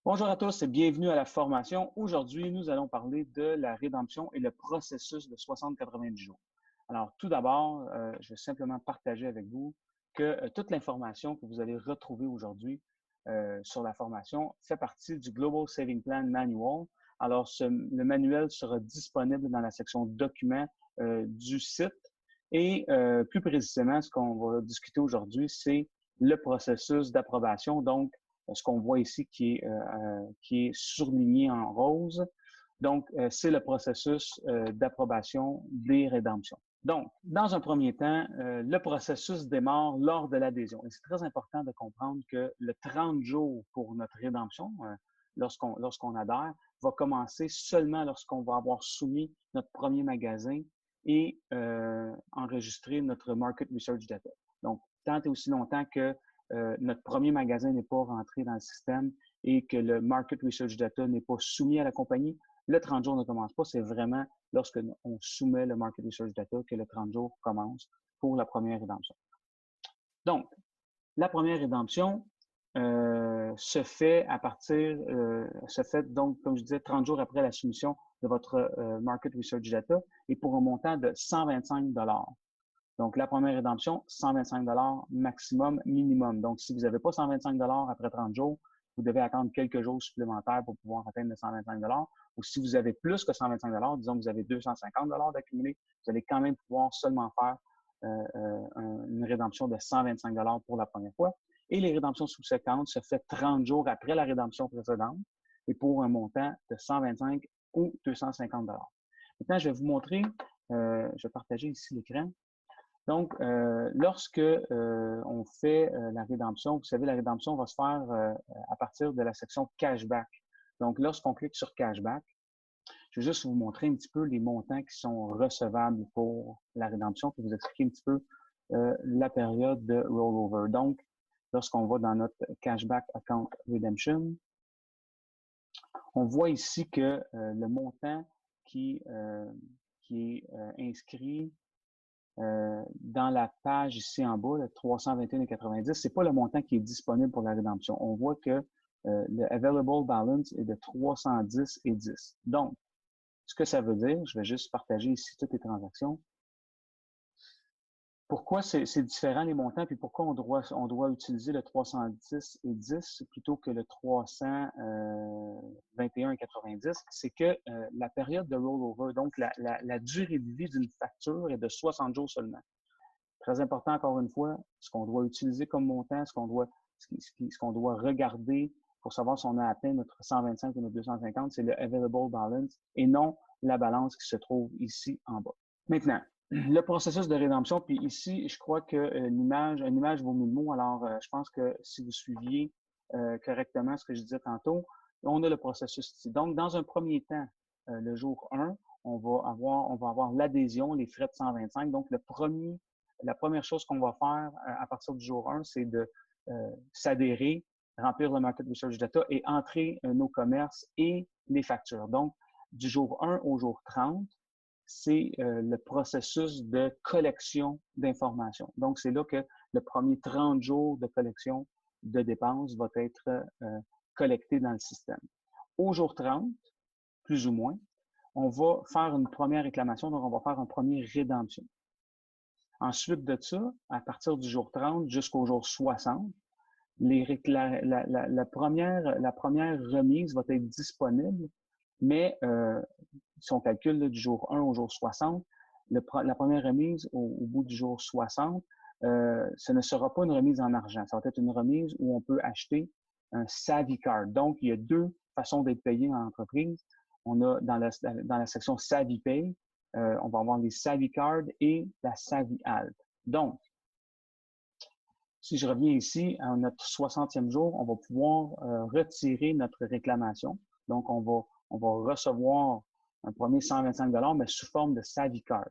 Bonjour à tous et bienvenue à la formation. Aujourd'hui, nous allons parler de la rédemption et le processus de 60-90 jours. Alors, tout d'abord, je vais simplement partager avec vous que toute l'information que vous allez retrouver aujourd'hui sur la formation fait partie du Global Saving Plan Manual. Alors, le manuel sera disponible dans la section documents du site et plus précisément, ce qu'on va discuter aujourd'hui, c'est le processus d'approbation. Donc, ce qu'on voit ici qui est surligné en rose. Donc, c'est le processus d'approbation des rédemptions. Donc, dans un premier temps, le processus démarre lors de l'adhésion. Et c'est très important de comprendre que le 30 jours pour notre rédemption, lorsqu'on adhère, va commencer seulement lorsqu'on va avoir soumis notre premier magasin et enregistré notre Market Research Data. Donc, tant et aussi longtemps que notre premier magasin n'est pas rentré dans le système et que le Market Research Data n'est pas soumis à la compagnie, le 30 jours ne commence pas. C'est vraiment lorsque on soumet le Market Research Data que le 30 jours commence pour la première rédemption. Donc, la première rédemption se fait donc, comme je disais, 30 jours après la soumission de votre Market Research Data et pour un montant de 125 $. Donc, la première rédemption, 125 $ maximum, minimum. Donc, si vous n'avez pas 125 $ après 30 jours, vous devez attendre quelques jours supplémentaires pour pouvoir atteindre les 125 $. Ou si vous avez plus que 125 $, disons que vous avez 250 $ d'accumulé, vous allez quand même pouvoir seulement faire une rédemption de 125 $ pour la première fois. Et les rédemptions subséquentes se font 30 jours après la rédemption précédente et pour un montant de 125 ou 250 $. Maintenant, je vais vous montrer, je vais partager ici l'écran. Donc, lorsque on fait la rédemption, vous savez, la rédemption va se faire à partir de la section cashback. Donc, lorsqu'on clique sur cashback, je vais juste vous montrer un petit peu les montants qui sont recevables pour la rédemption, puis vous expliquer un petit peu la période de rollover. Donc, lorsqu'on va dans notre cashback account redemption, on voit ici que le montant qui est inscrit dans la page ici en bas, le 321,90, c'est pas le montant qui est disponible pour la rédemption. On voit que le available balance est de 310,10. Donc, ce que ça veut dire, je vais juste partager ici toutes les transactions. Pourquoi c'est différent les montants, puis pourquoi on doit utiliser le 310,10 plutôt que le 321,90, c'est que la période de rollover, donc la durée de vie d'une facture est de 60 jours seulement. Très important, encore une fois, ce qu'on doit utiliser comme montant, ce qu'on doit regarder pour savoir si on a atteint notre 125 ou notre 250, c'est le available balance et non la balance qui se trouve ici en bas. Maintenant, le processus de rédemption, puis ici, je crois que une image vaut 1000 mots. Alors, je pense que si vous suiviez correctement ce que je disais tantôt, on a le processus ici. Donc, dans un premier temps, le jour 1, on va avoir l'adhésion, les frais de 125. Donc, la première chose qu'on va faire à partir du jour 1, c'est de s'adhérer, remplir le Market Research Data et entrer nos commerces et les factures. Donc, du jour 1 au jour 30, c'est le processus de collection d'informations. Donc, c'est là que le premier 30 jours de collection de dépenses va être collecté dans le système. Au jour 30, plus ou moins, on va faire une première réclamation, donc on va faire une première rédemption. Ensuite de ça, à partir du jour 30 jusqu'au jour 60, la première remise va être disponible, mais si on calcule là, du jour 1 au jour 60, la première remise au bout du jour 60, ce ne sera pas une remise en argent. Ça va être une remise où on peut acheter un Savvy Card. Donc, il y a deux façons d'être payé dans l'entreprise. On a dans la section Savvy Pay, on va avoir les Savvy Cards et la Savvy Alt. Donc, si je reviens ici à notre 60e jour, on va pouvoir retirer notre réclamation. Donc, on va recevoir un premier 125 $, mais sous forme de Savvy Card.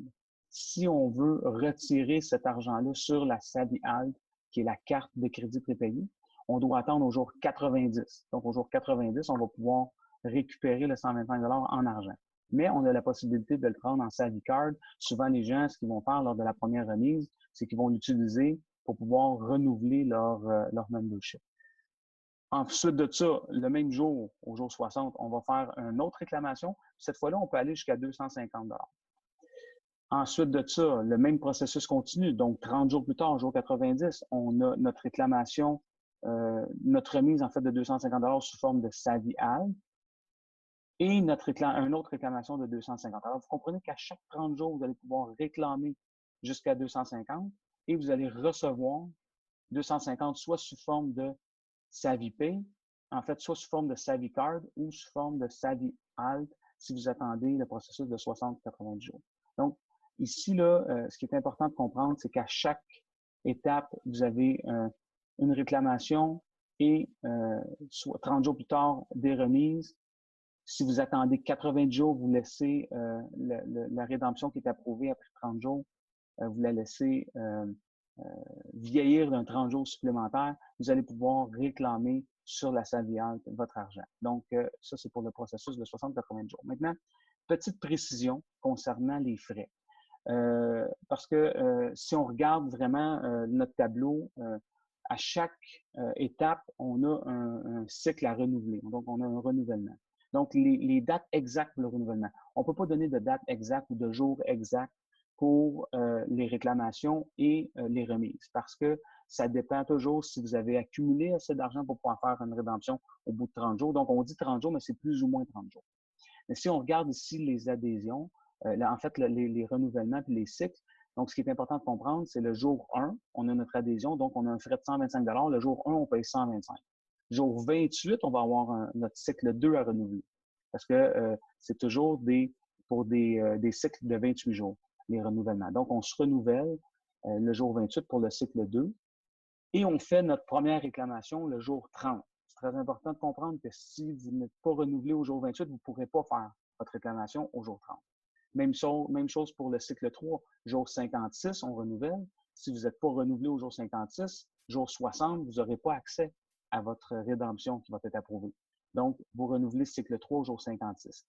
Si on veut retirer cet argent-là sur la Savvy Alt, qui est la carte de crédit prépayée, on doit attendre au jour 90. Donc, au jour 90, on va pouvoir récupérer le 125 $ en argent. Mais on a la possibilité de le prendre en Savvy Card. Souvent, les gens, ce qu'ils vont faire lors de la première remise, c'est qu'ils vont l'utiliser pour pouvoir renouveler leur membership. Ensuite de ça, le même jour, au jour 60, on va faire une autre réclamation. Cette fois-là, on peut aller jusqu'à 250 $. Ensuite de ça, le même processus continue. Donc, 30 jours plus tard, jour 90, on a notre réclamation, notre remise en fait de 250 $ sous forme de SAVI-ALT et une autre réclamation de 250 $. Alors, vous comprenez qu'à chaque 30 jours, vous allez pouvoir réclamer jusqu'à 250 et vous allez recevoir 250 soit sous forme de SAVI-Pay, en fait, soit sous forme de SAVI-Card ou sous forme de SAVI-ALT si vous attendez le processus de 60-90 jours. Donc, ici, là, ce qui est important de comprendre, c'est qu'à chaque étape, vous avez une réclamation et 30 jours plus tard, des remises. Si vous attendez 90 jours, vous laissez la rédemption qui est approuvée après 30 jours, vous la laissez vieillir d'un 30 jours supplémentaire. Vous allez pouvoir réclamer sur la SAVI-ALT votre argent. Donc, ça, c'est pour le processus de 60-90 jours. Maintenant, petite précision concernant les frais. Parce que si on regarde vraiment notre tableau, à chaque étape, on a un cycle à renouveler. Donc, on a un renouvellement. Donc, les dates exactes pour le renouvellement. On ne peut pas donner de date exacte ou de jour exact pour les réclamations et les remises parce que ça dépend toujours si vous avez accumulé assez d'argent pour pouvoir faire une rédemption au bout de 30 jours. Donc, on dit 30 jours, mais c'est plus ou moins 30 jours. Mais si on regarde ici les adhésions, là, en fait, les renouvellements et les cycles, donc ce qui est important de comprendre, c'est le jour 1, on a notre adhésion, donc on a un frais de 125 $. Le jour 1, on paye 125. Jour 28, on va avoir notre cycle 2 à renouveler parce que c'est toujours pour des cycles de 28 jours, les renouvellements. Donc, on se renouvelle le jour 28 pour le cycle 2 et on fait notre première réclamation le jour 30. C'est très important de comprendre que si vous n'êtes pas renouvelé au jour 28, vous ne pourrez pas faire votre réclamation au jour 30. Même chose pour le cycle 3. Jour 56, on renouvelle. Si vous n'êtes pas renouvelé au jour 56, jour 60, vous n'aurez pas accès à votre rédemption qui va être approuvée. Donc, vous renouvelez cycle 3 au jour 56.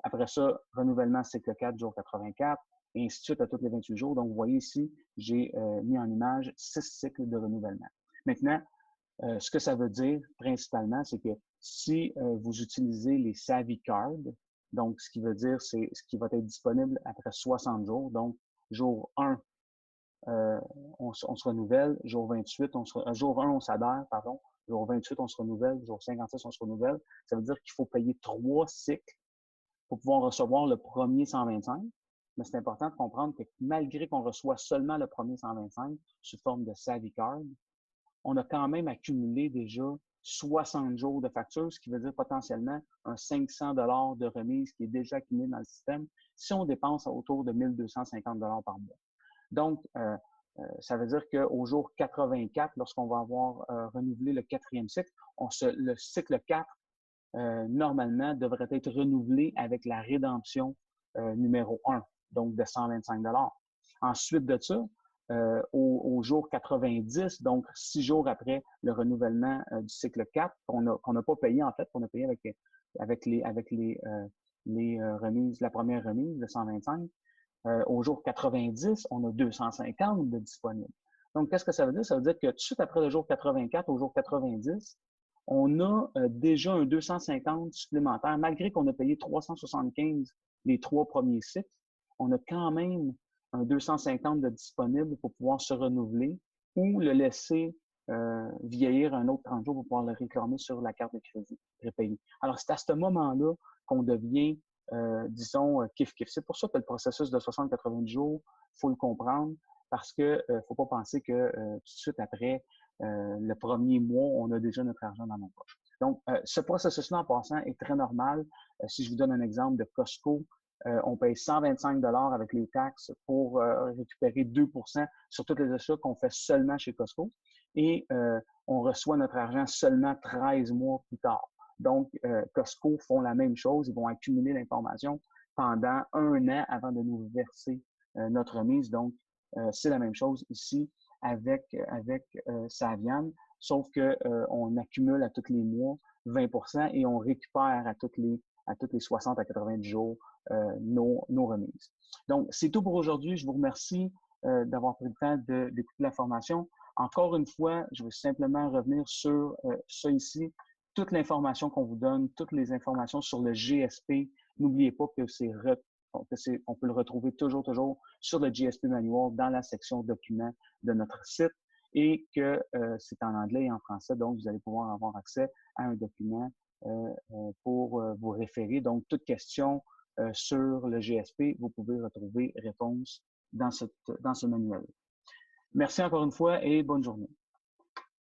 Après ça, renouvellement cycle 4, jour 84, et ainsi de suite à tous les 28 jours. Donc, vous voyez ici, j'ai mis en image 6 cycles de renouvellement. Maintenant, ce que ça veut dire principalement, c'est que si vous utilisez les SAVI Cards, donc ce qui veut dire, c'est ce qui va être disponible après 60 jours. Donc, jour 1, on se renouvelle. Jour 28, jour 1, on s'adhère, pardon. Jour 28, on se renouvelle. Jour 56, on se renouvelle. Ça veut dire qu'il faut payer 3 cycles pour pouvoir recevoir le premier 125. Mais c'est important de comprendre que malgré qu'on reçoit seulement le premier 125 sous forme de SAVI Card, on a quand même accumulé déjà 60 jours de facture, ce qui veut dire potentiellement un 500 $ de remise qui est déjà accumulé dans le système si on dépense autour de 1 250 $ par mois. Donc, ça veut dire qu'au jour 84, lorsqu'on va avoir renouvelé le 4e cycle, le cycle 4, normalement, devrait être renouvelé avec la rédemption numéro 1, donc de 125 $. Ensuite de ça, au jour 90, donc 6 jours après le renouvellement du cycle 4, qu'on n'a pas payé en fait, qu'on a payé avec les remises, la première remise de 125, au jour 90, on a 250 de disponibles. Donc, qu'est-ce que ça veut dire? Ça veut dire que tout de suite après le jour 84, au jour 90, on a déjà un 250 supplémentaire, malgré qu'on a payé 375 les 3 premiers cycles, on a quand même un 250 de disponible pour pouvoir se renouveler ou le laisser vieillir un autre 30 jours pour pouvoir le réclamer sur la carte de crédit prépayée. Alors, c'est à ce moment-là qu'on devient, disons, kiff-kiff. C'est pour ça que le processus de 60-90 jours, il faut le comprendre parce que faut pas penser que tout de suite après le premier mois, on a déjà notre argent dans nos poches. Donc, ce processus-là, en passant, est très normal. Si je vous donne un exemple de Costco, on paye 125 $ avec les taxes pour récupérer 2 sur tous les achats qu'on fait seulement chez Costco. Et on reçoit notre argent seulement 13 mois plus tard. Donc, Costco font la même chose. Ils vont accumuler l'information pendant 1 an avant de nous verser notre remise. Donc, c'est la même chose ici avec Savian, sauf qu'on accumule à tous les mois 20 et on récupère à tous les 60 à 90 jours nos remises. Donc, c'est tout pour aujourd'hui. Je vous remercie d'avoir pris le temps d'écouter l'information. Encore une fois, je vais simplement revenir sur ça ici. Toute l'information qu'on vous donne, toutes les informations sur le GSP, n'oubliez pas que on peut le retrouver toujours sur le GSP Manual dans la section documents de notre site et que c'est en anglais et en français, donc vous allez pouvoir avoir accès à un document pour vous référer. Donc, toute question sur le GSP, vous pouvez retrouver réponse dans ce manuel. Merci encore une fois et bonne journée.